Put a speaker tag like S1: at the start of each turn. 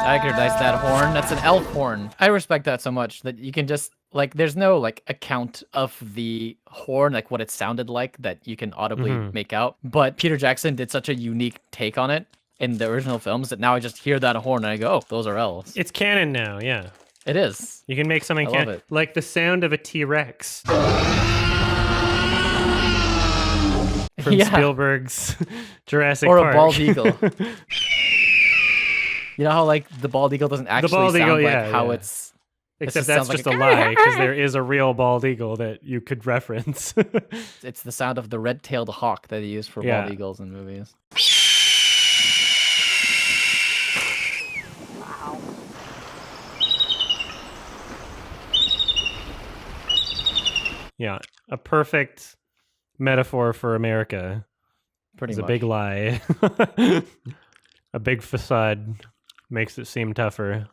S1: I recognize that horn. That's an elf horn. I respect that so much that you can just like there's no like account of the horn, like what it sounded like that you can audibly make out. But Peter Jackson did such a unique take on it in the original films that now I just hear that horn and I go, oh, those are elves.
S2: It's canon now, yeah.
S1: It is.
S2: You can make something
S1: I love it.
S2: like the sound of a T-Rex. From Spielberg's Jurassic
S1: Park.
S2: Or
S1: a bald eagle. You know how like the bald eagle doesn't actually sound like how it's...
S2: Except that's just a lie, because there is a real bald eagle that you could reference.
S1: It's the sound of the red-tailed hawk that they use for bald eagles in movies.
S2: Yeah, a perfect metaphor for America.
S1: Pretty much.
S2: It's a big lie. A big facade makes it seem tougher.